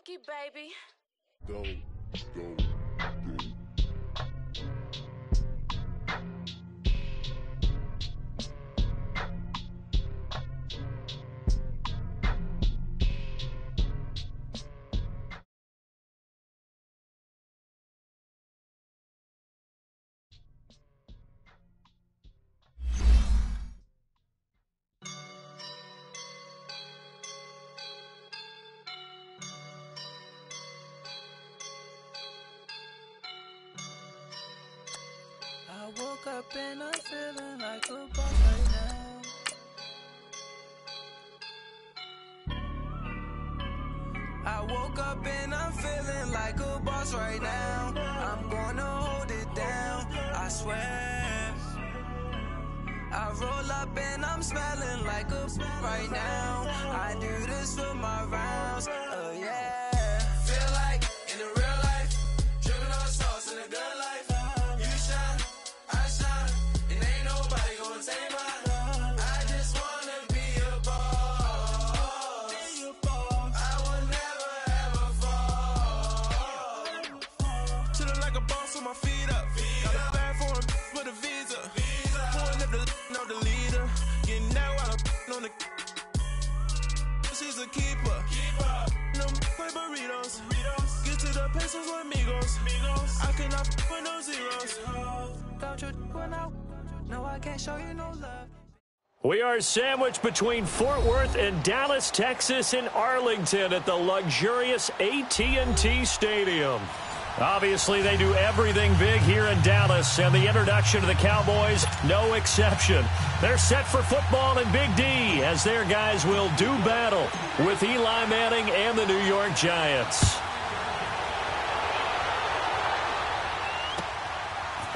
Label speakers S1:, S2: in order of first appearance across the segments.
S1: lucky, baby.
S2: Go, go, go.
S3: I woke up and I'm feeling like a boss right now. I woke up and I'm feeling like a boss right now. I'm gonna hold it down, I swear. I roll up and I'm smelling like a right now. I do this for my rounds, yeah. Feel like in the real life, dripping on sauce in a good life. You shine, I shine, and ain't nobody gonna take mine. I just wanna be a boss. I will never ever fall. Chillin' like a boss with my feet up. Got a bag for him with a visa. Pulling up the leader. Getting that while I'm on the. She's a keeper. No play burritos. Get to the pesos with amigos. I cannot with no zeros. Don't you run out? No, I can't show you no love.
S4: We are sandwiched between Fort Worth and Dallas, Texas, in Arlington at the luxurious AT&T Stadium. Obviously, they do everything big here in Dallas, and the introduction to the Cowboys, no exception. They're set for football in Big D, as their guys will do battle with Eli Manning and the New York Giants.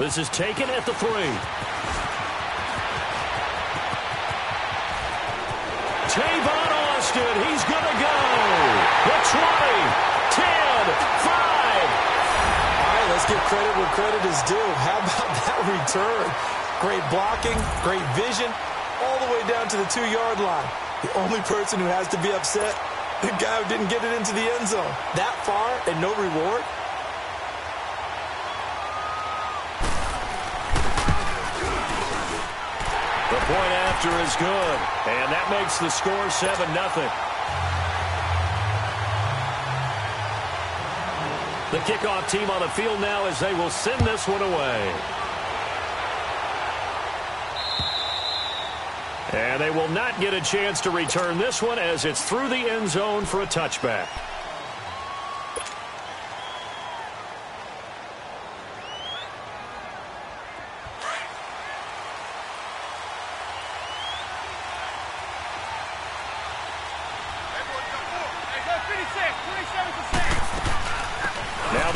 S4: This is taken at the 3. Tavon Austin, he's going to go. The 20, 10, 5.
S5: Let's give credit where credit is due. How about that return? Great blocking, great vision, all the way down to the 2-yard line. The only person who has to be upset, the guy who didn't get it into the end zone. That far and no reward?
S4: The point after is good, and that makes the score 7-0. The kickoff team on the field now as they will send this one away. And they will not get a chance to return this one as it's through the end zone for a touchback.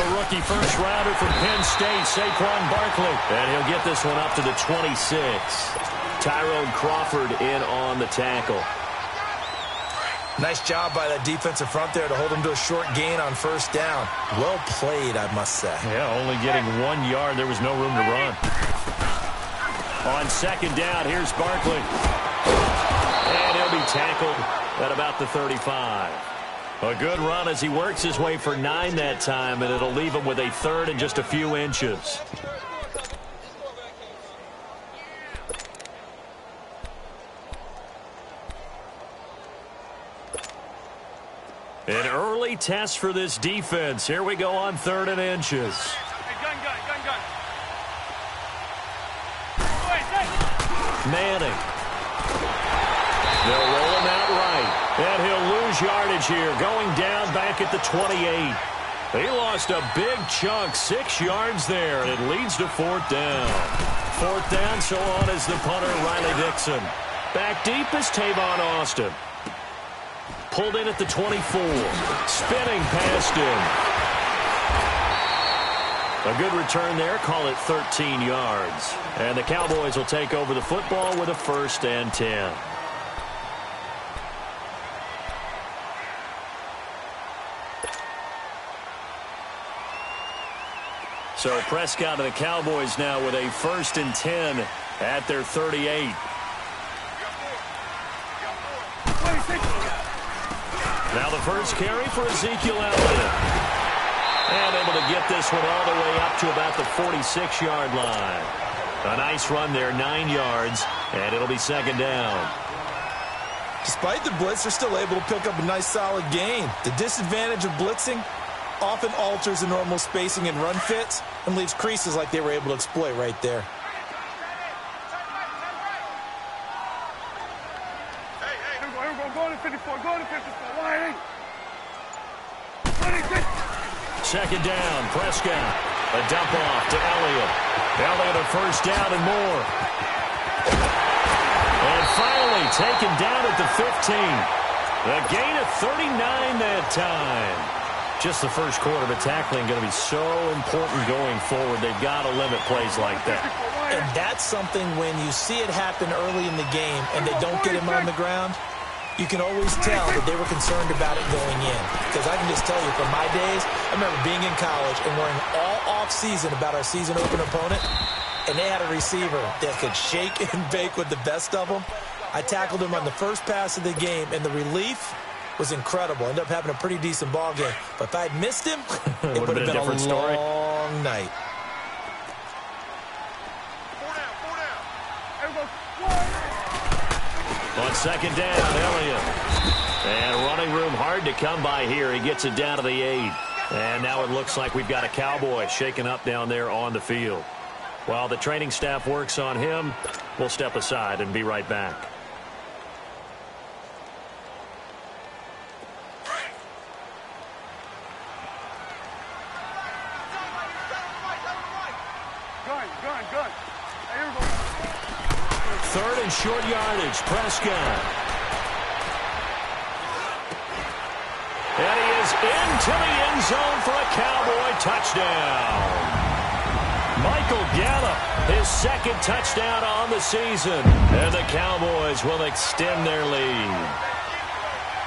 S4: Rookie first rounder from Penn State, Saquon Barkley. And he'll get this one up to the 26. Tyrone Crawford in on the tackle.
S5: Nice job by that defensive front there to hold him to a short gain on first down. Well played, I must say.
S4: Yeah, only getting 1 yard. There was no room to run. On second down, here's Barkley. And he'll be tackled at about the 35. A good run as he works his way for 9 that time, and it'll leave him with a third and just a few inches. An early test for this defense. Here we go on 3rd and inches.
S6: Hey, gun.
S4: Manning. They'll roll him out right. And he'll lose yardage here, going down back at the 28. He lost a big chunk, 6 yards there, and it leads to 4th down. 4th down, so on is the punter, Riley Dixon. Back deep is Tavon Austin. Pulled in at the 24. Spinning past him. A good return there, call it 13 yards. And the Cowboys will take over the football with a 1st and 10. So Prescott and the Cowboys now with a 1st and 10 at their 38. Now the first carry for Ezekiel Elliott. And able to get this one all the way up to about the 46-yard line. A nice run there, 9 yards, and it'll be second down.
S5: Despite the blitz, they're still able to pick up a nice solid gain. The disadvantage of blitzing often alters the normal spacing and run fits and leaves creases like they were able to exploit right there.
S1: Go to 54, go to 54, wide.
S4: Second down, Prescott. A dump off to Elliott. Elliott a first down and more. And finally taken down at the 15. A gain of 39 that time. Just the first quarter, but tackling going to be so important going forward. They've got to limit plays like that.
S5: And that's something when you see it happen early in the game and they don't get him on the ground, you can always tell that they were concerned about it going in. Because I can just tell you, from my days, I remember being in college and worrying all off-season about our season open opponent, and they had a receiver that could shake and bake with the best of them. I tackled him on the first pass of the game, and the relief was incredible. Ended up having a pretty decent ball game. But if I had missed him, it would have been a different story. Long night.
S4: On second down, Elliott. And running room hard to come by here. He gets it down to the 8. And now it looks like we've got a Cowboy shaken up down there on the field. While the training staff works on him, we'll step aside and be right back.
S1: Gun. Here we go.
S4: Third and short yardage, Prescott. And he is into the end zone for a Cowboy touchdown. Michael Gallup, his second touchdown on the season. And the Cowboys will extend their lead.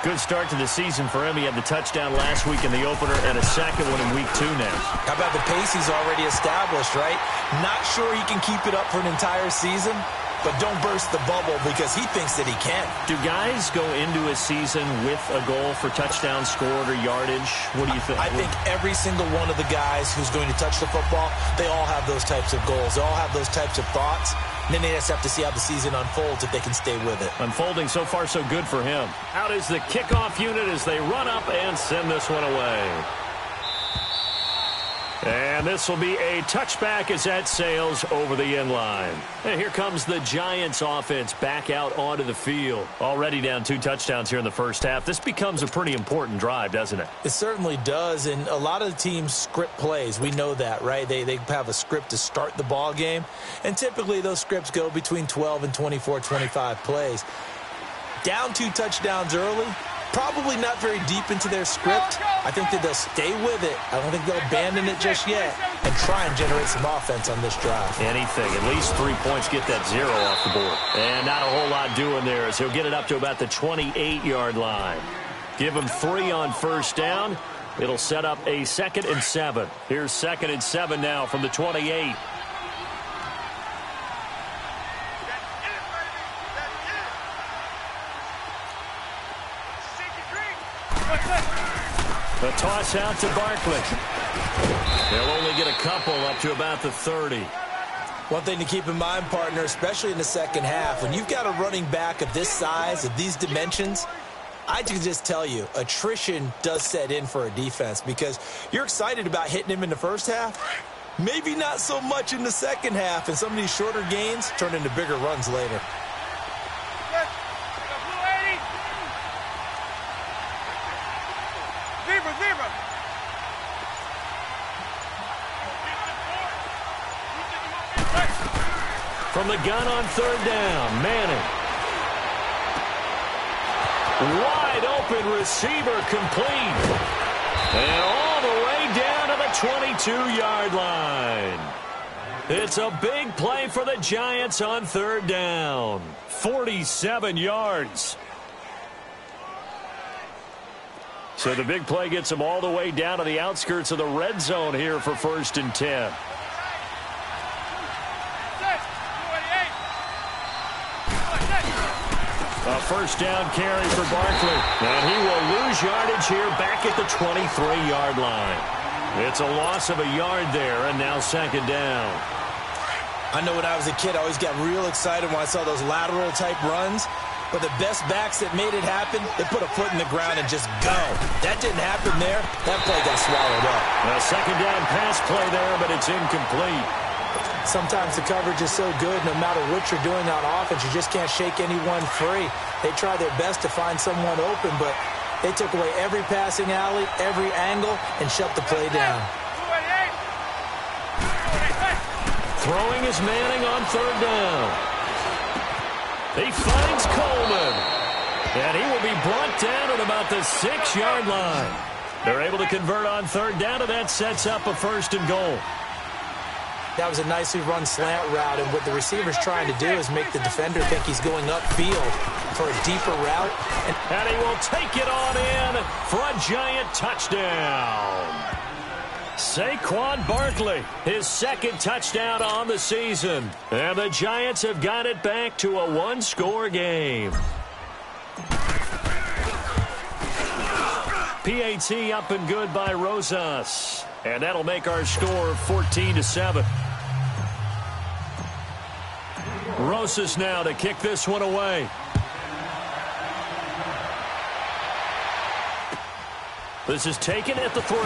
S4: Good start to the season for him. He had the touchdown last week in the opener and a second one in week 2 now.
S5: How about the pace he's already established, right? Not sure he can keep it up for an entire season, but don't burst the bubble because he thinks that he can.
S4: Do guys go into a season with a goal for touchdown scored or yardage? What do you think?
S5: I think every single one of the guys who's going to touch the football, they all have those types of goals. They all have those types of thoughts. And then they just have to see how the season unfolds if they can stay with it.
S4: Unfolding so far so good for him. Out is the kickoff unit as they run up and send this one away. And this will be a touchback as that sails over the end line. And here comes the Giants offense back out onto the field. Already down 2 touchdowns here in the first half. This becomes a pretty important drive, doesn't it?
S5: It certainly does, and a lot of the teams script plays. We know that, right? They have a script to start the ball game, and typically those scripts go between 12 and 24, 25 plays. Down 2 touchdowns early, probably not very deep into their script. I think that they'll stay with it. I don't think they'll abandon it just yet and try and generate some offense on this drive.
S4: Anything. At least 3 points, get that 0 off the board. And not a whole lot doing there as he'll get it up to about the 28-yard line. Give him 3 on first down. It'll set up a 2nd and 7. Here's 2nd and 7 now from the 28. The toss out to Barkley. They'll only get a couple up to about the 30.
S5: One thing to keep in mind, partner, especially in the second half, when you've got a running back of this size, of these dimensions, I can just tell you, attrition does set in for a defense because you're excited about hitting him in the first half. Maybe not so much in the second half, and some of these shorter gains turn into bigger runs later.
S4: From the gun on third down, Manning. Wide open receiver complete. And all the way down to the 22-yard line. It's a big play for the Giants on third down. 47 yards. So the big play gets them all the way down to the outskirts of the red zone here for 1st and 10. A first down carry for Barkley. And he will lose yardage here back at the 23-yard line. It's a loss of a yard there, and now second down.
S5: I know when I was a kid, I always got real excited when I saw those lateral-type runs. But the best backs that made it happen, they put a foot in the ground and just go. That didn't happen there. That play got swallowed up.
S4: A second down pass play there, but it's incomplete.
S5: Sometimes the coverage is so good, no matter what you're doing on offense, you just can't shake anyone free. They try their best to find someone open, but they took away every passing alley, every angle, and shut the play down.
S4: Throwing is Manning on third down. He finds Coleman. And he will be brought down at about the 6-yard line. They're able to convert on third down, and that sets up a first and goal.
S5: That was a nicely run slant route, and what the receiver's trying to do is make the defender think he's going upfield for a deeper route.
S4: And he will take it on in for a giant touchdown. Saquon Barkley, his second touchdown on the season. And the Giants have got it back to a one-score game. PAT up and good by Rosas. And that'll make our score 14-7. Rosas now to kick this one away. This is taken at the 3.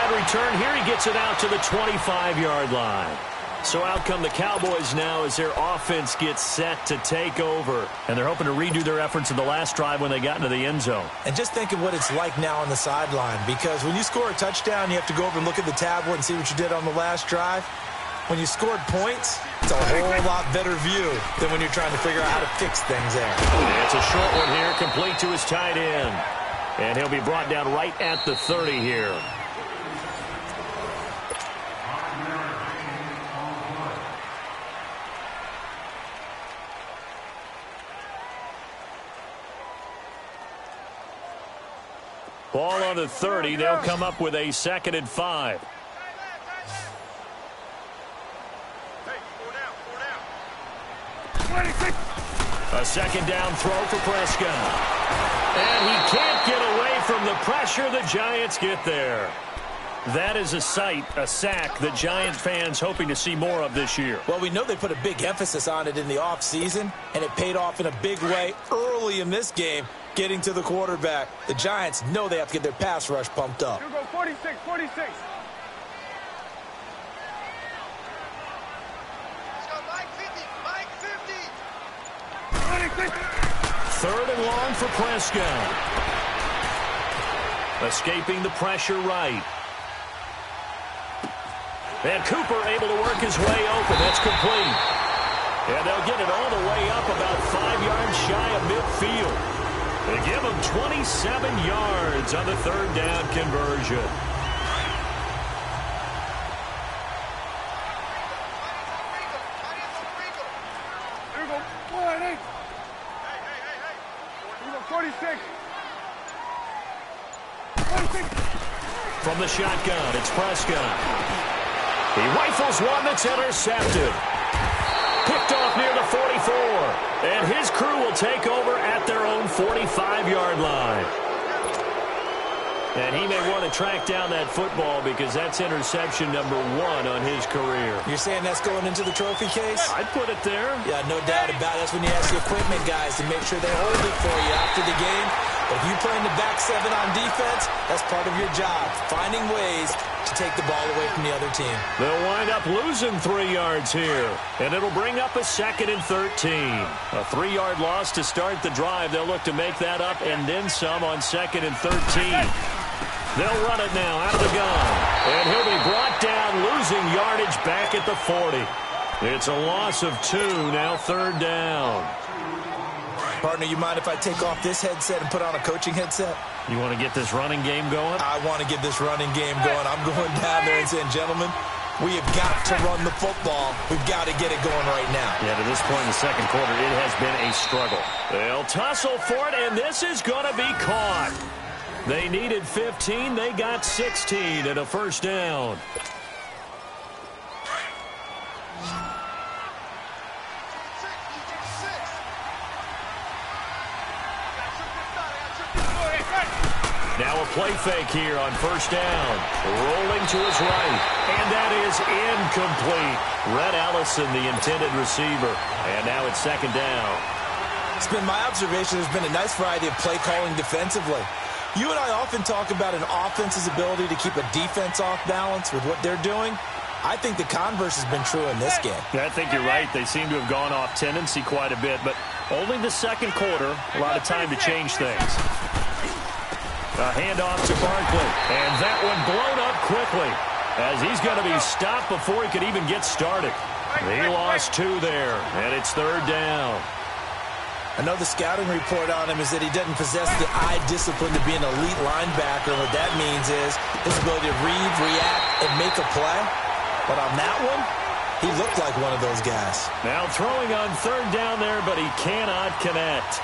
S4: Return here, he gets it out to the 25-yard line. So out come the Cowboys now as their offense gets set to take over. And they're hoping to redo their efforts in the last drive when they got into the end zone.
S5: And just think of what it's like now on the sideline, because when you score a touchdown, you have to go over and look at the tablet and see what you did on the last drive. When you scored points, it's a whole lot better view than when you're trying to figure out how to fix things there.
S4: It's a short one here, complete to his tight end. And he'll be brought down right at the 30 here. Ball on the 30. They'll come up with a 2nd and 5. A second down throw for Prescott. And he can't get away from the pressure. The Giants get there. That is a sight, a sack that Giant fans hoping to see more of this year.
S5: Well, we know they put a big emphasis on it in the offseason, and it paid off in a big way early in this game, getting to the quarterback. The Giants know they have to get their pass rush pumped up.
S1: Here we go, 46, 46. Let's
S6: go, Mike 50, Mike 50.
S1: 26.
S4: Third and long for Prescott. Escaping the pressure right. And Cooper able to work his way open. That's complete. And they'll get it all the way up about 5 yards shy of midfield. They give him 27 yards on the third down conversion.
S1: Here we go. 48. Here we go, 46. 46.
S4: From the shotgun, it's Prescott. He rifles one that's intercepted. Picked off near the 44. And his crew will take over at their own 45-yard line. And he may want to track down that football because that's interception number 1 on his career.
S5: You're saying that's going into the trophy case?
S4: I'd put it there.
S5: Yeah, no doubt about it. That's when you ask the equipment guys to make sure they hold it for you after the game. But if you play in the back 7 on defense, that's part of your job, finding ways to take the ball away from the other team.
S4: They'll wind up losing 3 yards here, and it'll bring up a 2nd and 13. A 3-yard loss to start the drive. They'll look to make that up and then some on 2nd and 13. They'll run it now out of the gun, and he'll be brought down, losing yardage back at the 40. It's a loss of 2, now third down.
S5: Partner, you mind if I take off this headset and put on a coaching headset?
S4: You want to get this running game going?
S5: I want to get this running game going. I'm going down there and saying, gentlemen, we have got to run the football. We've got to get it going right now.
S4: Yeah, to this point in the second quarter, it has been a struggle. They'll tussle for it, and this is going to be caught. They needed 15. They got 16 and a first down. Now a play fake here on first down. Rolling to his right. And that is incomplete. Red Allison, the intended receiver. And now it's second down.
S5: It's been my observation there's been a nice variety of play calling defensively. You and I often talk about an offense's ability to keep a defense off balance with what they're doing. I think the converse has been true in this game.
S4: I think you're right. They seem to have gone off tendency quite a bit, but only the second quarter, a lot of time to change things. A handoff to Barkley, and that one blown up quickly as he's going to be stopped before he could even get started. He lost 2 there, and it's third down.
S5: I know the scouting report on him is that he doesn't possess the eye discipline to be an elite linebacker. What that means is his ability to read, react, and make a play. But on that one, he looked like one of those guys.
S4: Now throwing on third down there, but he cannot connect.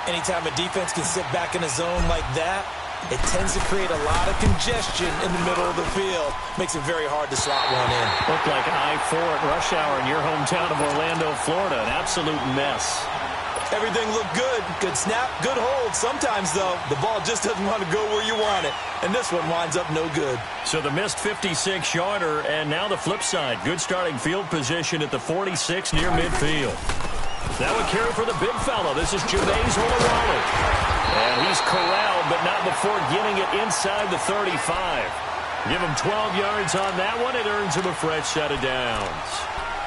S5: Anytime a defense can sit back in a zone like that, it tends to create a lot of congestion in the middle of the field. Makes it very hard to slot one in.
S4: Looked like I-4 at rush hour in your hometown of Orlando, Florida. An absolute mess.
S5: Everything looked good. Good snap, good hold. Sometimes, though, the ball just doesn't want to go where you want it. And this one winds up no good.
S4: So the missed 56-yarder, and now the flip side. Good starting field position at the 46 near midfield. That would carry for the big fella. This is Jameis Olawale. And he's corralled, but not before getting it inside the 35. Give him 12 yards on that one. It earns him a fresh set of downs.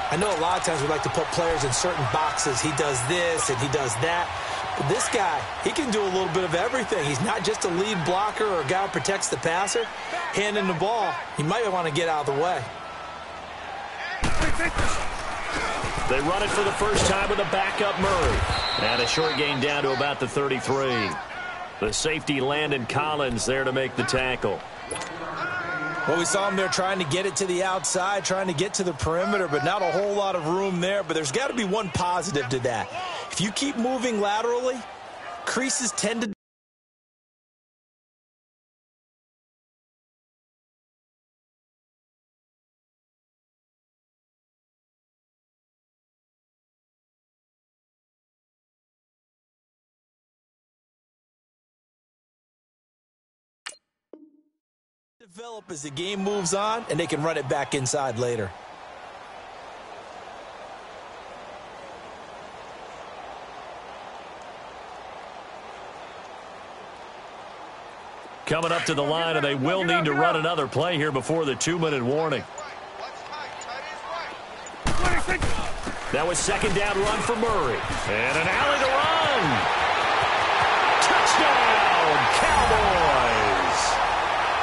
S5: I know a lot of times we like to put players in certain boxes. He does this and he does that. But this guy, he can do a little bit of everything. He's not just a lead blocker or a guy who protects the passer. Handing the ball, he might want to get out of the way.
S4: They run it for the first time with a backup Murray. And a short gain down to about the 33. The safety Landon Collins there to make the tackle.
S5: Well, we saw him there trying to get it to the outside, trying to get to the perimeter, but not a whole lot of room there. But there's got to be one positive to that. If you keep moving laterally, creases tend to develop as the game moves on, and they can run it back inside later.
S4: Coming up to the line, and they will need to run another play here before the 2-minute warning. That was second down run for Murray. And an alley to run. Touchdown, Cowboys.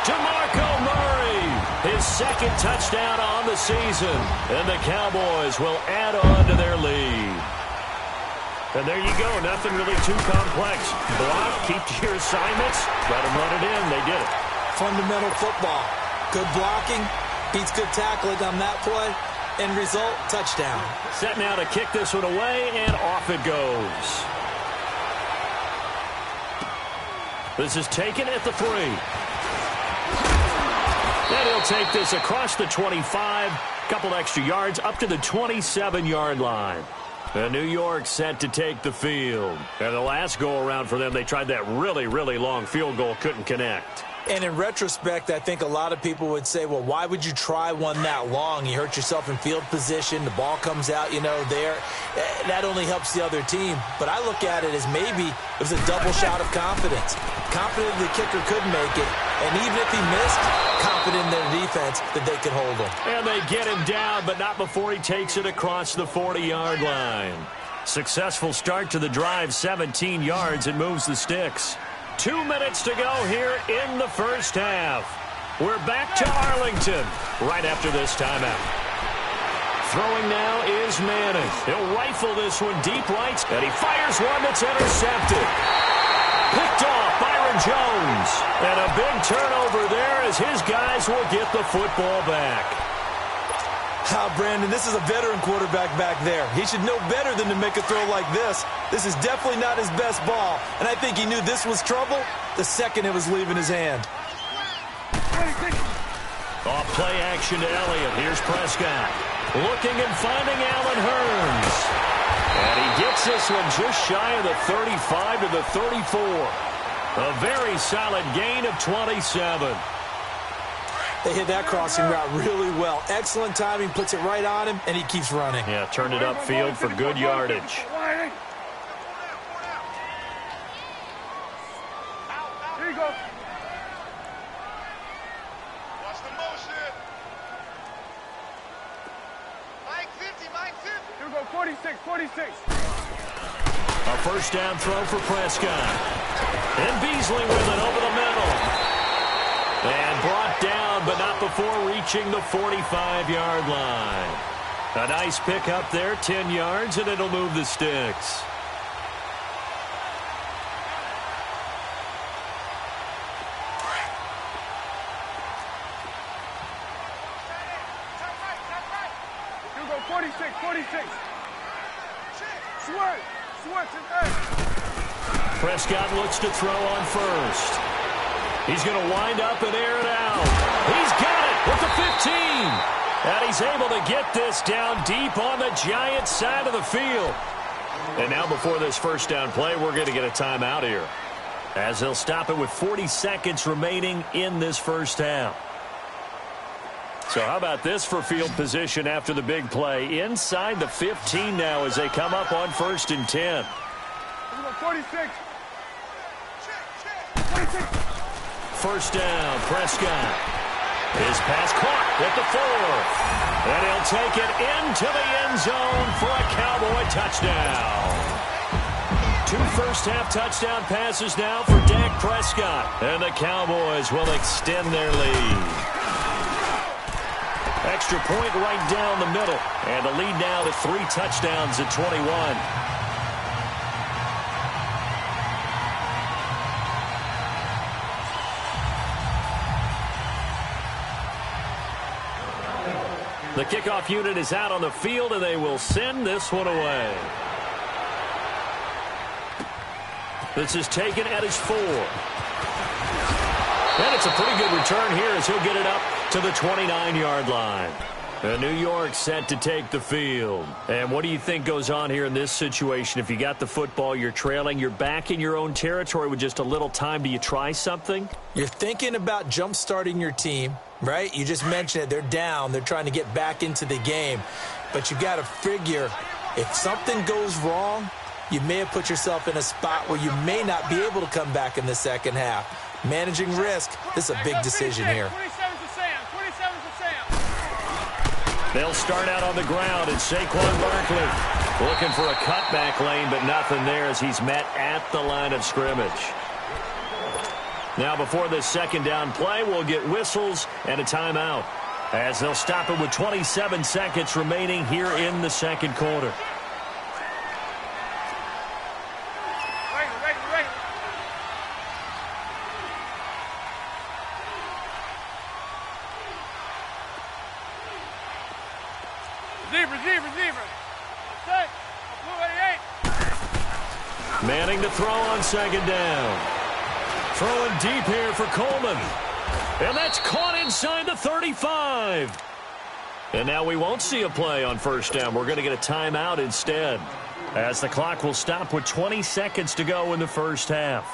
S4: DeMarco Murray, his second touchdown on the season. And the Cowboys will add on to their lead. And there you go. Nothing really too complex. Block, keep to your assignments, let them run it in. They did it.
S5: Fundamental football. Good blocking, beats good tackling on that play. End result, touchdown.
S4: Set now to kick this one away, and off it goes. This is taken at the 3. And he'll take this across the 25, couple extra yards, up to the 27-yard line. And New York set to take the field. And the last go-around for them, they tried that really, really long field goal, couldn't connect.
S5: And in retrospect, I think a lot of people would say, well, why would you try one that long? You hurt yourself in field position. The ball comes out, there. That only helps the other team. But I look at it as maybe it was a double shot of confidence. Confident the kicker could make it. And even if he missed, confident in their defense that they could hold him.
S4: And they get him down, but not before he takes it across the 40-yard line. Successful start to the drive, 17 yards, and moves the sticks. 2 minutes to go here in the first half. We're back to Arlington right after this timeout. Throwing now is Manning. He'll rifle this one deep right, and he fires one that's intercepted. Picked off Byron Jones. And a big turnover there as his guys will get the football back.
S5: Brandon, this is a veteran quarterback back there. He should know better than to make a throw like this. This is definitely not his best ball, and I think he knew this was trouble the second it was leaving his hand.
S4: Off play action to Elliott. Here's Prescott. Looking and finding Allen Hurns. And he gets this one just shy of the 35 to the 34. A very solid gain of 27.
S5: They hit that crossing route really well. Excellent timing, puts it right on him, and he keeps running.
S4: Yeah, turned it upfield for good yardage.
S1: Here you go.
S6: Watch the motion. Mike 50, Mike 50.
S1: Here we go, 46, 46.
S4: A first down throw for Prescott. And Beasley with it over the middle. And brought down, but not before reaching the 45-yard line. A nice pickup there, 10 yards, and it'll move the sticks.
S1: Here we go, 46, 46. Switch, hey.
S4: Prescott looks to throw on first. He's going to wind up and air it out. He's got it with the 15. And he's able to get this down deep on the Giants' side of the field. And now before this first down play, we're going to get a timeout here, as they'll stop it with 40 seconds remaining in this first half. So how about this for field position after the big play? Inside the 15 now as they come up on 1st and 10.
S1: Here we go, 46. 46.
S4: First down, Prescott. His pass caught at the 4. And he'll take it into the end zone for a Cowboy touchdown. 2 first-half touchdown passes now for Dak Prescott. And the Cowboys will extend their lead. Extra point right down the middle. And the lead now to 3 touchdowns at 21. The kickoff unit is out on the field, and they will send this one away. This is taken at his 4. And it's a pretty good return here as he'll get it up to the 29-yard line. And New York set to take the field. And what do you think goes on here in this situation? If you got the football, you're trailing, you're back in your own territory with just a little time. Do you try something?
S5: You're thinking about jump-starting your team, right? You just mentioned it. They're down. They're trying to get back into the game. But you got to figure if something goes wrong, you may have put yourself in a spot where you may not be able to come back in the second half. Managing risk, this is a big decision here.
S1: 27 to Sam. 27 to Sam.
S4: They'll start out on the ground, and Saquon Barkley looking for a cutback lane, but nothing there as he's met at the line of scrimmage. Now before this second down play, we'll get whistles and a timeout, as they'll stop it with 27 seconds remaining here in the second quarter.
S1: Right. Zebra. Set. Blue 88.
S4: Manning to throw on second down. Throwing deep here for Coleman. And that's caught inside the 35. And now we won't see a play on first down. We're going to get a timeout instead, as the clock will stop with 20 seconds to go in the first half.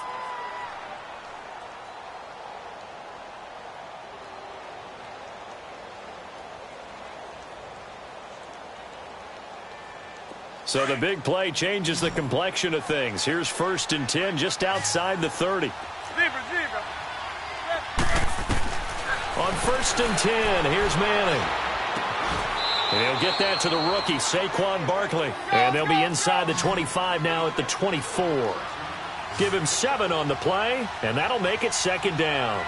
S4: So the big play changes the complexion of things. Here's 1st and 10 just outside the 30.
S1: Zebra.
S4: On 1st and 10, here's Manning. And he'll get that to the rookie, Saquon Barkley. And they'll be inside the 25 now at the 24. Give him 7 on the play, and that'll make it second down.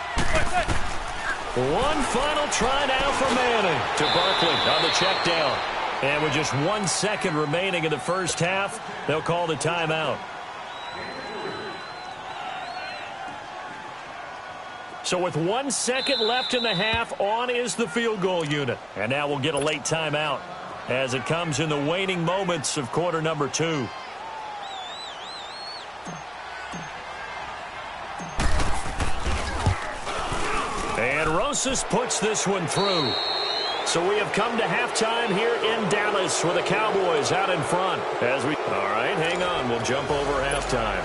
S4: One final try now for Manning to Barkley on the check down. And with just 1 second remaining in the first half, they'll call the timeout. So with 1 second left in the half, on is the field goal unit. And now we'll get a late timeout as it comes in the waning moments of quarter number 2. And Rosas puts this one through. So we have come to halftime here in Dallas with the Cowboys out in front. All right, hang on. We'll jump over halftime.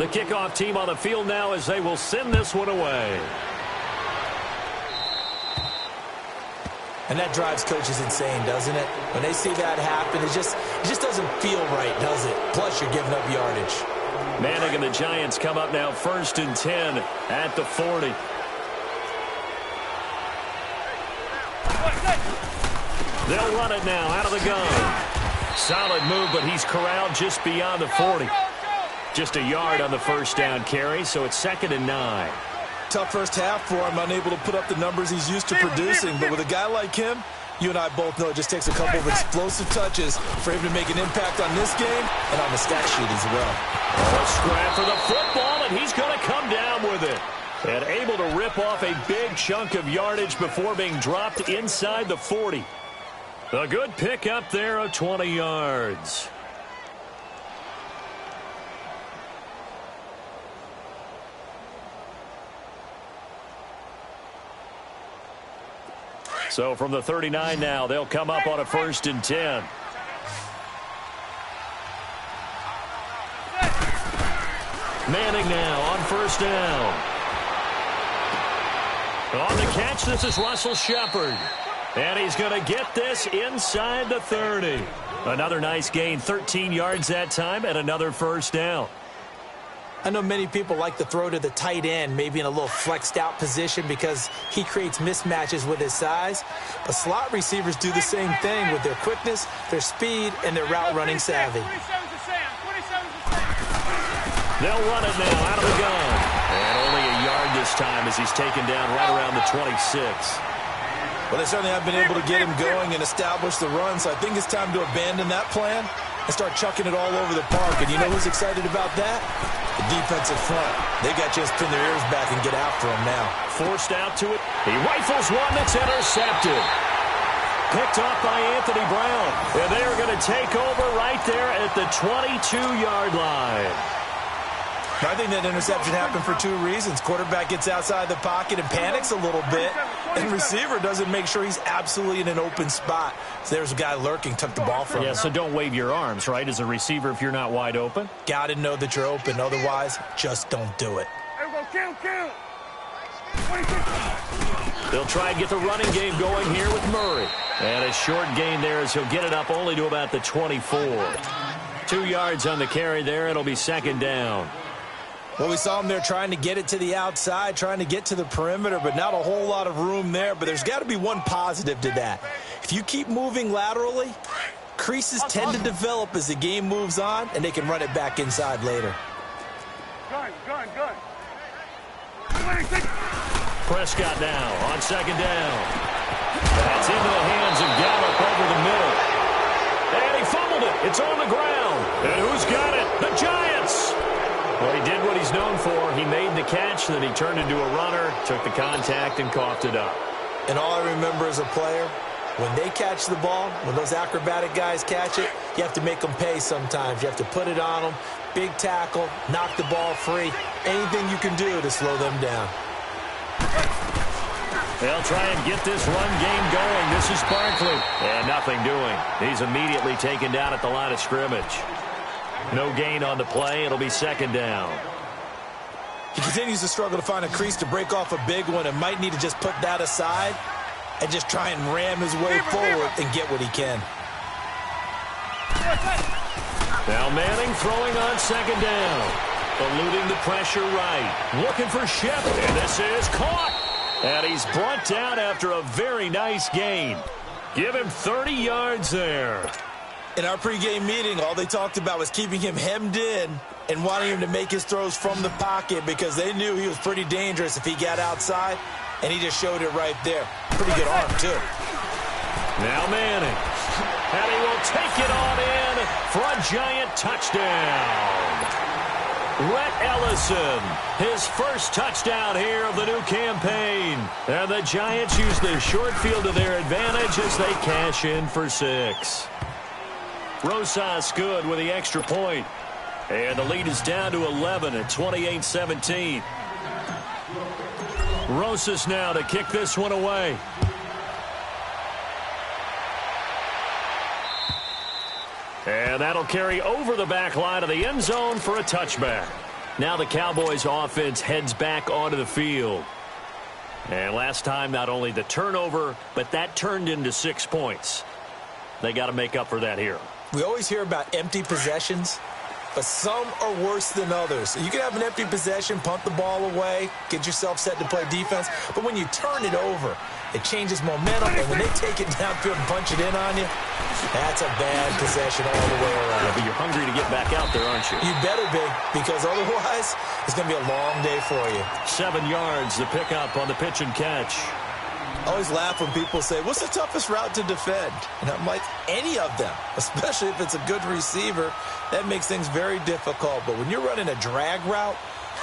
S4: The kickoff team on the field now as they will send this one away.
S5: And that drives coaches insane, doesn't it? When they see that happen, it just doesn't feel right, does it? Plus, you're giving up yardage.
S4: Manning and the Giants come up now 1st and 10 at the 40. They'll run it now out of the gun. Solid move, but he's corralled just beyond the 40. Just a yard on the first down carry, so it's 2nd and 9.
S5: Tough first half for him, unable to put up the numbers he's used to producing. But with a guy like him, you and I both know it just takes a couple of explosive touches for him to make an impact on this game and on the stat sheet as well.
S4: A scrap for the football, and he's going to come down with it. And able to rip off a big chunk of yardage before being dropped inside the 40. A good pick up there of 20 yards. So from the 39 now, they'll come up on a 1st and 10. Manning now on 1st down. On the catch, this is Russell Shepard. And he's going to get this inside the 30. Another nice gain, 13 yards that time, and another 1st down.
S5: I know many people like to throw to the tight end, maybe in a little flexed out position because he creates mismatches with his size. But slot receivers do the same thing with their quickness, their speed, and their route running savvy.
S4: They'll run it now out of the gun. And only a yard this time as he's taken down right around the 26.
S5: Well, they certainly have been able to get him going and establish the run, so I think it's time to abandon that plan and start chucking it all over the park. And you know who's excited about that? The defensive front. They got to just pin their ears back and get after him now.
S4: Forced out to it. He rifles one that's intercepted. Picked off by Anthony Brown. And they are going to take over right there at the 22-yard line.
S5: I think that interception happened for 2 reasons. Quarterback gets outside the pocket and panics a little bit, and receiver doesn't make sure he's absolutely in an open spot. So there's a guy lurking, took the ball from him.
S4: Yeah, so don't wave your arms, right, as a receiver if you're not wide open?
S5: Got to know that you're open. Otherwise, just don't do it.
S1: Kill.
S4: They'll try and get the running game going here with Murray. And a short gain there as he'll get it up only to about the 24. 2 yards on the carry there. It'll be 2nd down.
S5: Well, we saw him there trying to get it to the outside, trying to get to the perimeter, but not a whole lot of room there. But there's got to be one positive to that. If you keep moving laterally, creases tend to develop as the game moves on, and they can run it back inside later.
S1: Gun.
S4: Prescott now on 2nd down. That's into the hands of Gallup over the middle. And he fumbled it. It's on the ground. And who's got it? The Giants. Well, he did what he's known for. He made the catch, then he turned into a runner, took the contact, and coughed it up.
S5: And all I remember as a player, when they catch the ball, when those acrobatic guys catch it, you have to make them pay sometimes. You have to put it on them, big tackle, knock the ball free, anything you can do to slow them down.
S4: They'll try and get this run game going. This is Barkley. And nothing doing. He's immediately taken down at the line of scrimmage. No gain on the play. It'll be 2nd down.
S5: He continues to struggle to find a crease to break off a big one and might need to just put that aside and just try and ram his way forward and get what he can.
S4: Now Manning throwing on 2nd down. Eluding the pressure right. Looking for Shepard. And this is caught. And he's brought down after a very nice gain. Give him 30 yards there.
S5: In our pregame meeting, all they talked about was keeping him hemmed in and wanting him to make his throws from the pocket because they knew he was pretty dangerous if he got outside, and he just showed it right there. Pretty good arm, too.
S4: Now Manning. And he will take it on in for a Giant touchdown. Rhett Ellison, his first touchdown here of the new campaign. And the Giants use the short field to their advantage as they cash in for 6. Rosas good with the extra point. And the lead is down to 11 at 28-17. Rosas now to kick this one away. And that'll carry over the back line of the end zone for a touchback. Now the Cowboys offense heads back onto the field. And last time, not only the turnover, but that turned into 6 points. They got to make up for that here.
S5: We always hear about empty possessions, but some are worse than others. You can have an empty possession, punt the ball away, get yourself set to play defense, but when you turn it over, it changes momentum, and when they take it downfield and punch it in on you, that's a bad possession all the way around.
S4: Yeah, but you're hungry to get back out there, aren't you?
S5: You better be, because otherwise it's going to be a long day for you.
S4: 7 yards, the pickup on the pitch and catch.
S5: I always laugh when people say, what's the toughest route to defend? And I'm like, any of them, especially if it's a good receiver. That makes things very difficult. But when you're running a drag route,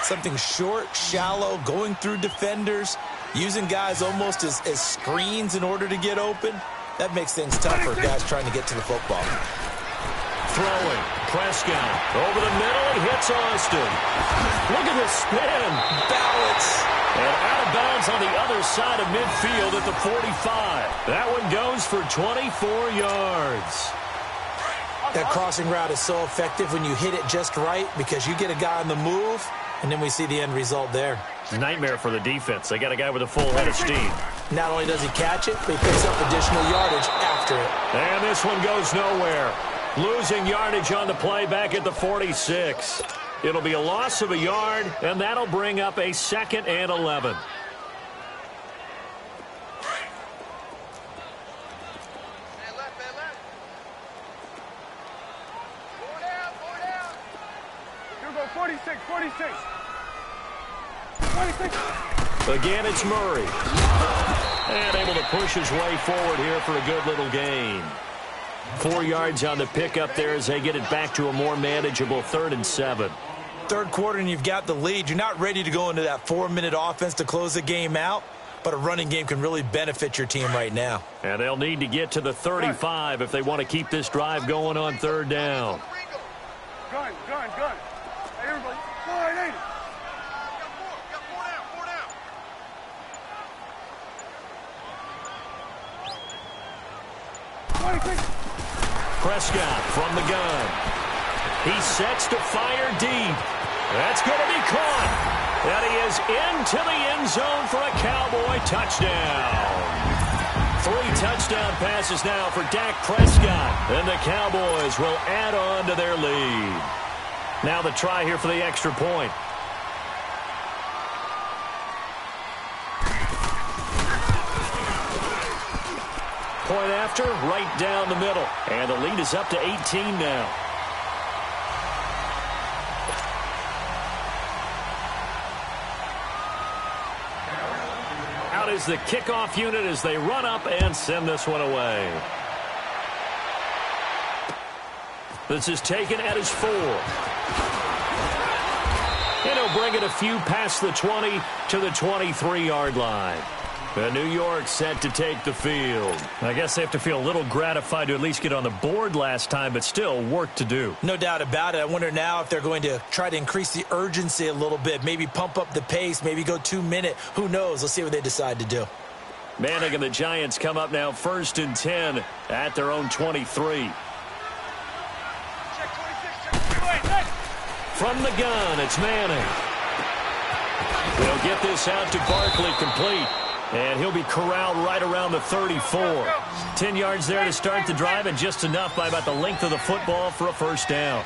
S5: something short, shallow, going through defenders, using guys almost as screens in order to get open, that makes things tough for guys trying to get to the football.
S4: Throwing. Prescott over the middle. He hits Austin. Look at the spin.
S5: Balance.
S4: And out of bounds on the other side of midfield at the 45. That one goes for 24 yards.
S5: That crossing route is so effective when you hit it just right because you get a guy on the move, and then we see the end result there.
S4: Nightmare for the defense. They got a guy with a full head of steam.
S5: Not only does he catch it, but he picks up additional yardage after it.
S4: And this one goes nowhere. Losing yardage on the play back at the 46. It'll be a loss of a yard, and that'll bring up a 2nd and 11. Again, it's Murray. And able to push his way forward here for a good little gain. 4 yards on the pickup there as they get it back to a more manageable 3rd and 7.
S5: Third quarter and you've got the lead. You're not ready to go into that 4-minute offense to close the game out, but a running game can really benefit your team right now.
S4: And they'll need to get to the 35 if they want to keep this drive going on 3rd down.
S1: Gun. Hey, here we go. 480.
S4: Prescott from the gun. He sets to fire deep. That's going to be caught. And he is into the end zone for a Cowboy touchdown. 3 touchdown passes now for Dak Prescott. And the Cowboys will add on to their lead. Now the try here for the extra point. Point after, right down the middle. And the lead is up to 18 now. Out is the kickoff unit as they run up and send this one away. This is taken at his 4. And he'll bring it a few past the 20 to the 23-yard line. And New York set to take the field. I guess they have to feel a little gratified to at least get on the board last time, but still work to do.
S5: No doubt about it. I wonder now if they're going to try to increase the urgency a little bit, maybe pump up the pace, maybe go 2-minute. Who knows? Let's see what they decide to do.
S4: Manning and the Giants come up now 1st and 10 at their own 23. From the gun, it's Manning. They'll get this out to Barkley complete. And he'll be corralled right around the 34. 10 yards there to start the drive, and just enough by about the length of the football for a 1st down.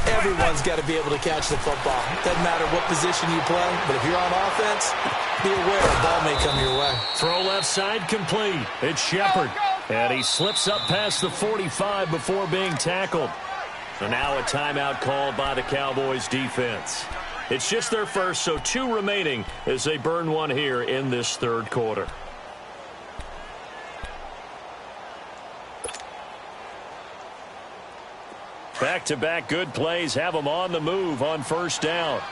S5: Everyone's got to be able to catch the football. Doesn't matter what position you play, but if you're on offense, be aware a ball may come your way.
S4: Throw left side complete. It's Shepard. And he slips up past the 45 before being tackled. And now a timeout called by the Cowboys defense. It's just their first, so 2 remaining as they burn one here in this 3rd quarter. Back-to-back good plays have them on the move on 1st down.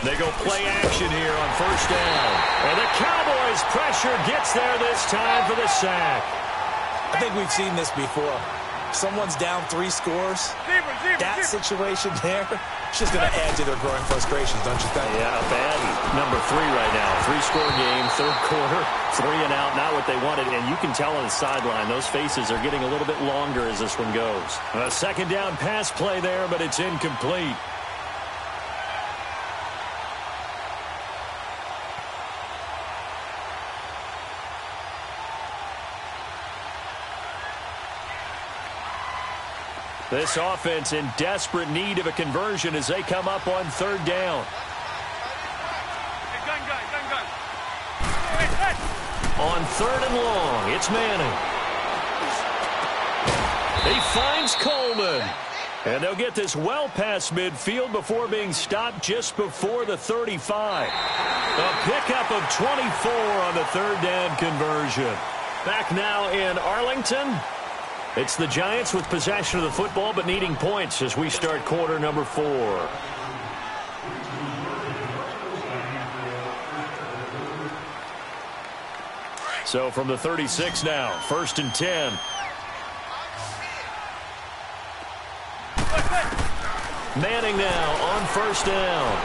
S4: They go play action here on 1st down. And the Cowboys pressure gets there this time for the sack.
S5: I think we've seen this before. Someone's down 3 scores. That
S1: Zebra.
S5: situation there, it's just going to add to their growing frustrations, don't you think?
S4: Yeah, bad. Number 3 right now. 3-score game, third quarter, 3 and out, not what they wanted. And you can tell on the sideline, those faces are getting a little bit longer as this one goes. A second down pass play there, but it's incomplete. This offense in desperate need of a conversion as they come up on third down.
S1: Gun.
S4: On third and long, it's Manning. He finds Coleman. And they'll get this well past midfield before being stopped just before the 35. A pickup of 24 on the third down conversion. Back now in Arlington. It's the Giants with possession of the football but needing points as we start quarter number 4. So from the 36 now, 1st and 10. Manning now on first down.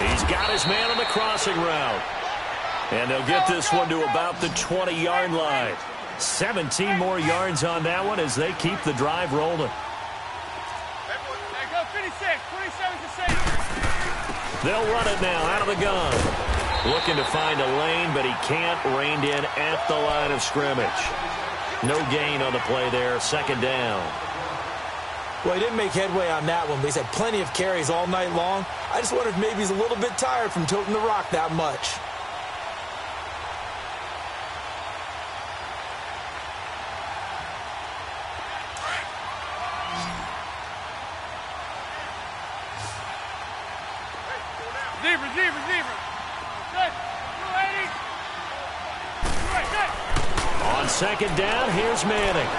S4: He's got his man on the crossing route. And they'll get this one to about the 20-yard line. 17 more yards on that one as they keep the drive rolling.
S1: Go 56, 27 to save.
S4: They'll run it now out of the gun. Looking to find a lane, but he can't. Reined in at the line of scrimmage. No gain on the play there. Second down.
S5: Well, he didn't make headway on that one, but he's had plenty of carries all night long. I just wonder if maybe he's a little bit tired from toting the rock that much.
S1: Zebra. Good. 280.
S4: On second down, here's Manning.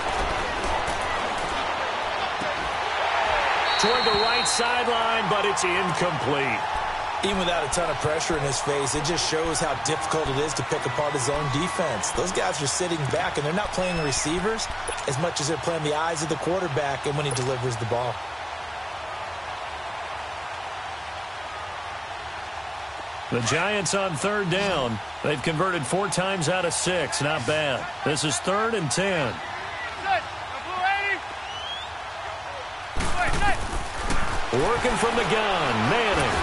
S4: Toward the right sideline, but it's incomplete.
S5: Even without a ton of pressure in his face, it just shows how difficult it is to pick apart his own defense. Those guys are sitting back, and they're not playing receivers as much as they're playing the eyes of the quarterback and when he delivers the ball.
S4: The Giants on third down. They've converted 4 times out of 6. Not bad. This is 3rd and 10. Working from the gun, Manning.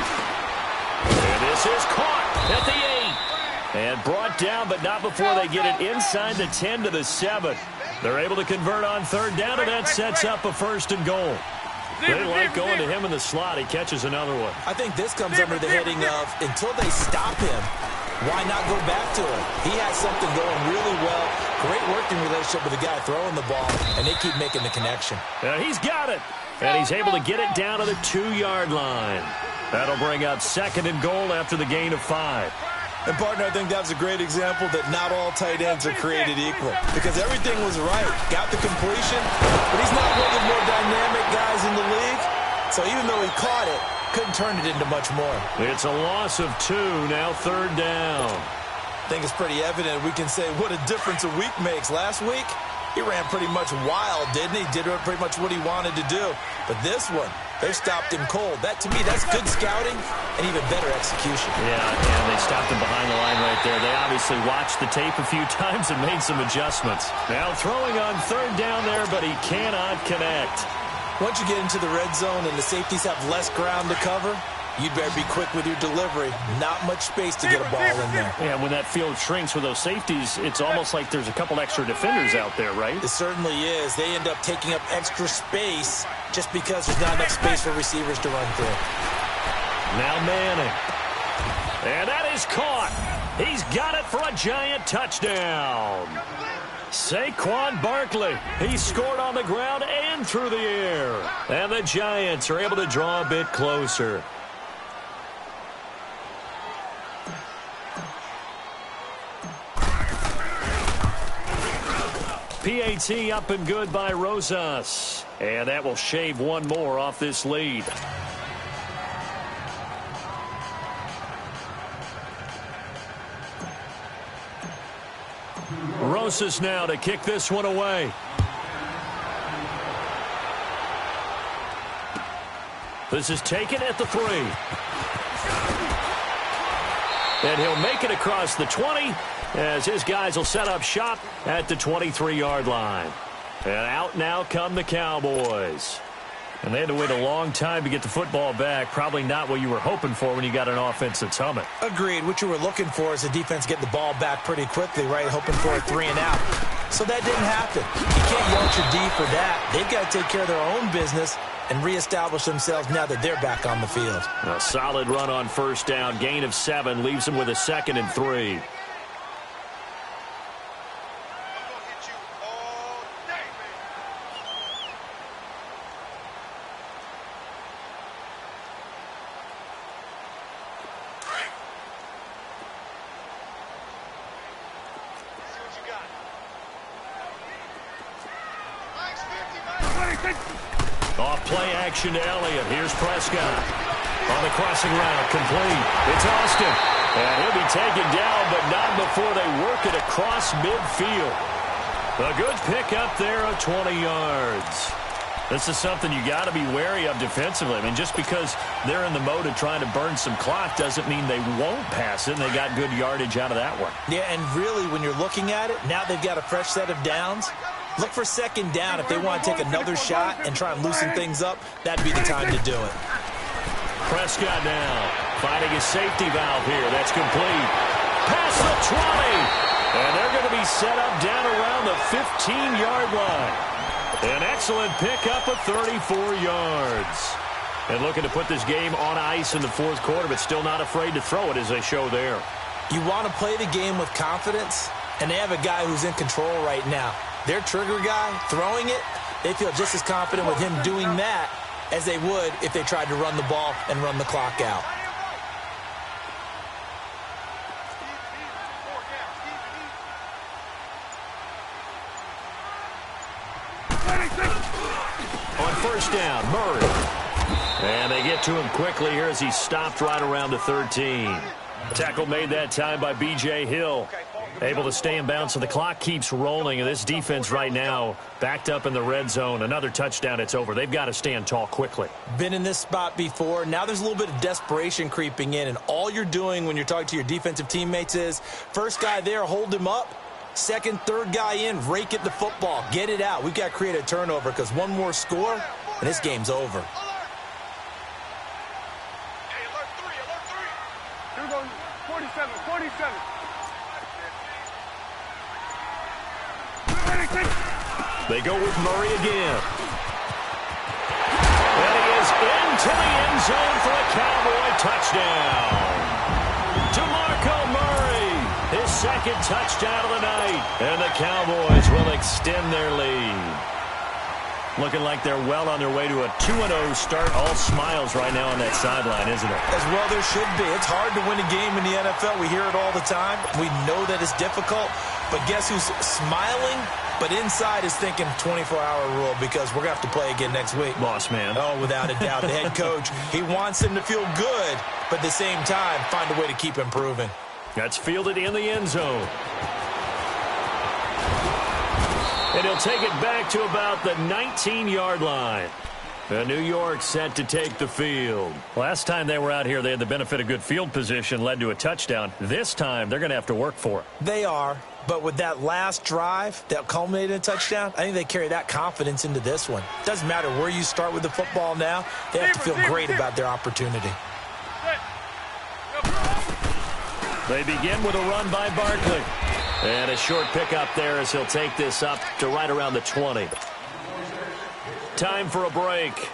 S4: And this is caught at the 8. And brought down, but not before they get it inside the 10 to the 7. They're able to convert on third down, and that sets up a 1st and goal. They like going to him in the slot. He catches another one.
S5: I think this comes under the heading of until they stop him, why not go back to him? He has something going really well. Great working relationship with the guy throwing the ball, and they keep making the connection.
S4: He's got it. And he's able to get it down to the 2-yard line. That'll bring up 2nd and goal after the gain of 5.
S5: And, partner, I think that was a great example that not all tight ends are created equal. Because everything was right. Got the completion, but he's not one of the more dynamic guys in the league. So even though he caught it, couldn't turn it into much more.
S4: It's a loss of 2, now 3rd down.
S5: I think it's pretty evident we can say what a difference a week makes. Last week, he ran pretty much wild, didn't he? Did pretty much what he wanted to do. But this one, they stopped him cold. That, to me, that's good scouting and even better execution.
S4: Yeah, and they stopped him behind the line right there. They obviously watched the tape a few times and made some adjustments. Now throwing on third down there, but he cannot connect.
S5: Once you get into the red zone and the safeties have less ground to cover, you'd better be quick with your delivery. Not much space to get a ball in there.
S4: Yeah, when that field shrinks with those safeties, it's almost like there's a couple extra defenders out there, right?
S5: It certainly is. They end up taking up extra space just because there's not enough space for receivers to run through.
S4: Now Manning. And that is caught. He's got it for a Giant touchdown. Saquon Barkley. He scored on the ground and through the air. And the Giants are able to draw a bit closer. PAT up and good by Rosas. And that will shave one more off this lead. closest now to kick this one away. This is taken at the 3. And he'll make it across the 20 as his guys will set up shop at the 23-yard line. And out now come the Cowboys. And they had to wait a long time to get the football back. Probably not what you were hoping for when you got an offense that's humming.
S5: Agreed. What you were looking for is the defense getting the ball back pretty quickly, right? Hoping for a 3 and out. So that didn't happen. You can't yell at your D for that. They've got to take care of their own business and reestablish themselves now that they're back on the field.
S4: A solid run on first down. Gain of 7 leaves them with a 2nd and 3. Off play action to Elliott. Here's Prescott. On the crossing route, complete. It's Austin. And he'll be taken down, but not before they work it across midfield. A good pickup there of 20 yards. This is something you got to be wary of defensively. I mean, just because they're in the mode of trying to burn some clock doesn't mean they won't pass it, and they got good yardage out of that one.
S5: Yeah, and really, when you're looking at it, now they've got a fresh set of downs. Look for 2nd down. If they want to take another shot and try and loosen things up, that'd be the time to do it.
S4: Prescott now finding his safety valve here. That's complete. Past the 20. And they're going to be set up down around the 15-yard line. An excellent pickup of 34 yards. And looking to put this game on ice in the 4th quarter, but still not afraid to throw it as they show there.
S5: You want to play the game with confidence, and they have a guy who's in control right now. Their trigger guy throwing it, they feel just as confident with him doing that as they would if they tried to run the ball and run the clock out.
S4: On first down, Murray. And they get to him quickly here as he stopped right around the 13. Tackle made that time by B.J. Hill. Able to stay in bounds, so the clock keeps rolling. And this defense right now backed up in the red zone. Another touchdown, it's over. They've got to stand tall quickly.
S5: Been in this spot before. Now there's a little bit of desperation creeping in. And all you're doing when you're talking to your defensive teammates is, first guy there, hold him up. Second, third guy in, rake at the football. Get it out. We've got to create a turnover because one more score, and this game's over.
S6: Hey, alert 3, alert 3.
S1: Here we go, 47, 47.
S4: They go with Murray again. And he is into the end zone for a Cowboy touchdown. DeMarco Murray, his 2nd touchdown of the night. And the Cowboys will extend their lead. Looking like they're well on their way to a 2-0 start. All smiles right now on that sideline, isn't it?
S5: As well there should be. It's hard to win a game in the NFL. We hear it all the time. We know that it's difficult. But guess who's smiling? But inside is thinking 24-hour rule because we're going to have to play again next week.
S4: Boss man.
S5: Oh, without a doubt. The head coach, he wants them to feel good, but at the same time, find a way to keep improving.
S4: That's fielded in the end zone. And he'll take it back to about the 19-yard line. New York set to take the field. Last time they were out here, they had the benefit of good field position, led to a touchdown. This time, they're going to have to work for it.
S5: They are. But with that last drive that culminated in a touchdown, I think they carry that confidence into this one. Doesn't matter where you start with the football now. They have to feel great about their opportunity.
S4: They begin with a run by Barkley. And a short pickup there as he'll take this up to right around the 20. Time for a break.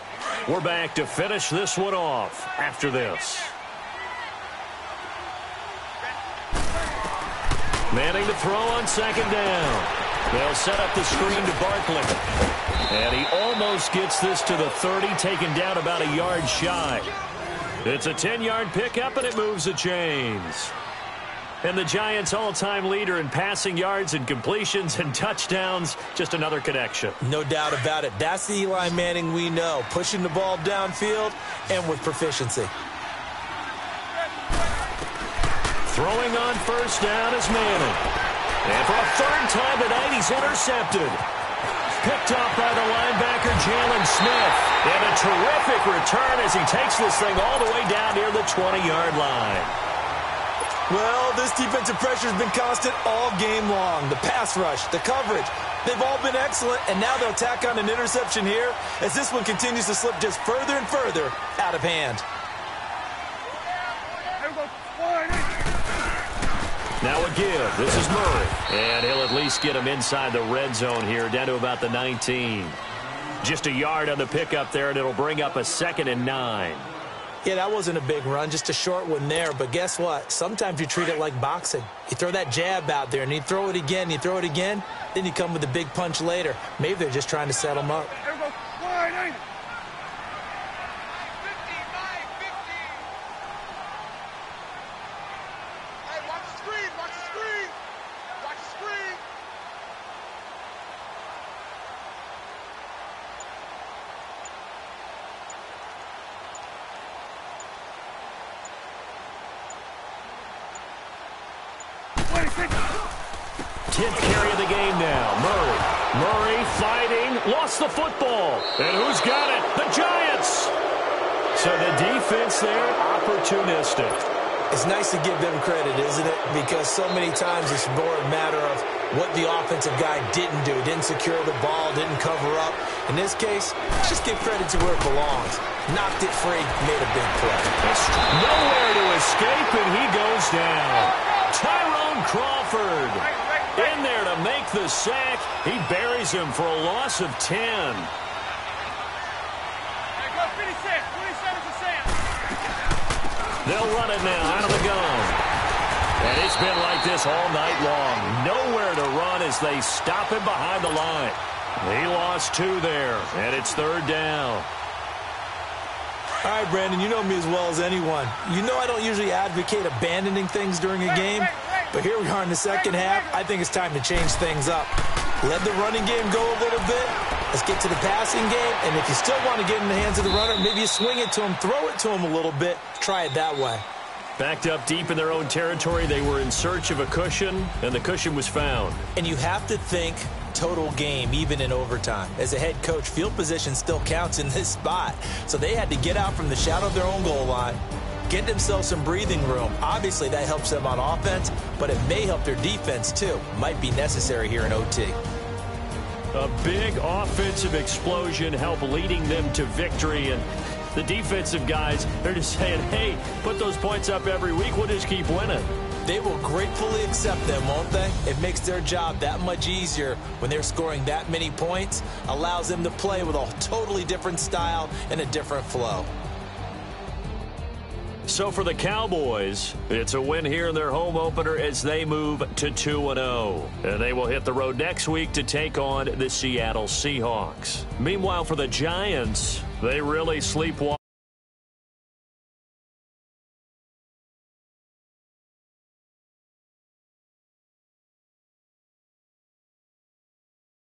S4: We're back to finish this one off after this. Manning to throw on 2nd down. They'll set up the screen to Barkley. And he almost gets this to the 30, taken down about a yard shy. It's a 10-yard pickup, and it moves the chains. And the Giants' all-time leader in passing yards and completions and touchdowns, just another connection.
S5: No doubt about it. That's the Eli Manning we know, pushing the ball downfield and with proficiency.
S4: Throwing on first down is Manning. And for a third time tonight, he's intercepted. Picked off by the linebacker, Jalen Smith. And a terrific return as he takes this thing all the way down near the 20-yard line.
S5: Well, this defensive pressure has been constant all game long. The pass rush, the coverage, they've all been excellent, and now they'll tack on an interception here as this one continues to slip just further and further out of hand.
S4: Now a give. This is Murray. And he'll at least get him inside the red zone here, down to about the 19. Just a yard on the pickup there, and it'll bring up a 2nd and 9.
S5: Yeah, that wasn't a big run, just a short one there. But guess what? Sometimes you treat it like boxing. You throw that jab out there, and you throw it again, then you come with a big punch later. Maybe they're just trying to set him up.
S4: Carry of the game now. Murray fighting, lost the football. And who's got it? The Giants. So the defense there, opportunistic.
S5: It's nice to give them credit, isn't it? Because so many times it's more a matter of what the offensive guy didn't do. Didn't secure the ball, didn't cover up. In this case, let's just give credit to where it belongs. Knocked it free, made a big play.
S4: Nowhere to escape, and he goes down. Tyrone Crawford in there to make the sack. He buries him for a loss of 10. They'll run it now out of the gun. And it's been like this all night long. Nowhere to run as they stop him behind the line. He lost 2 there, and it's 3rd down.
S5: All right, Brandon, you know me as well as anyone. You know I don't usually advocate abandoning things during a game, but here we are in the second half. I think it's time to change things up. Let the running game go a little bit. Let's get to the passing game, and if you still want to get in the hands of the runner, maybe you swing it to him, throw it to him a little bit, try it that way.
S4: Backed up deep in their own territory, they were in search of a cushion, and the cushion was found.
S5: And you have to think total game, even in overtime. As a head coach, field position still counts in this spot. So they had to get out from the shadow of their own goal line, get themselves some breathing room. Obviously, that helps them on offense, but it may help their defense, too. Might be necessary here in OT.
S4: A big offensive explosion helped leading them to victory, and the defensive guys, they're just saying, hey, put those points up every week, we'll just keep winning.
S5: They will gratefully accept them, won't they? It makes their job that much easier when they're scoring that many points, allows them to play with a totally different style and a different flow.
S4: So for the Cowboys, it's a win here in their home opener as they move to 2-0. And they will hit the road next week to take on the Seattle Seahawks. Meanwhile, for the Giants, they really sleepwalk.